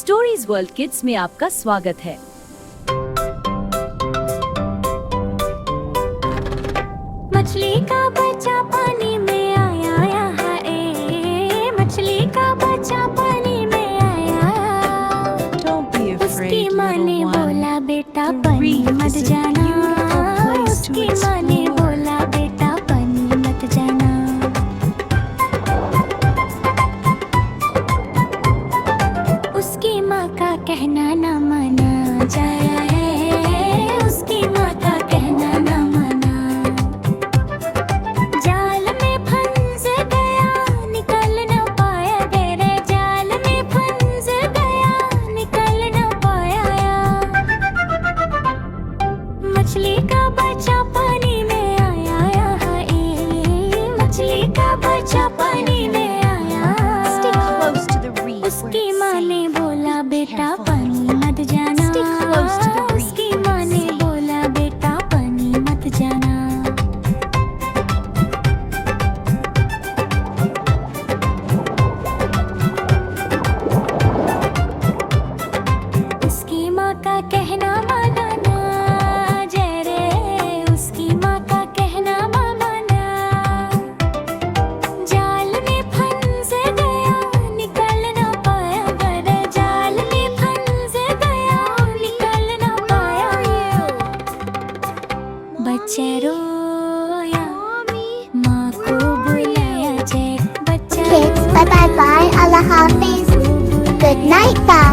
Stories world kids में आपका स्वागत है। मछली का बच्चा पानी में आया है, मछली का बच्चा पानी में आया। उसकी माँ ने बोला बेटा पानी मत जाना, उसकी माँ ने बोला बेटा पानी मत जाना। उसकी माँ का कहना ना माना जाया है, उसकी माँ का कहना ना माना। जाल में फंस गया निकल न पाया, गहरे जाल में फंस गया निकल न पाया। मछली का बच्चा पानी में आया है, मछली का बच्चा पानी में आया। उसकी माँ ने बोला बेटा पानी मत जाना, उसकी माँ ने बोला बेटा पानी मत जाना। उसकी माँ का कहना माना ना जय रे, उसकी माँ का कहना माना। जाल में फंस गया निकल न पाया, गहरे जाल में फंस गया निकल न पाया। बच्चा रोया माँ को बुलाया, जय बच्चा Kids, bye bye bye, Allah Hafiz. Good night, guys.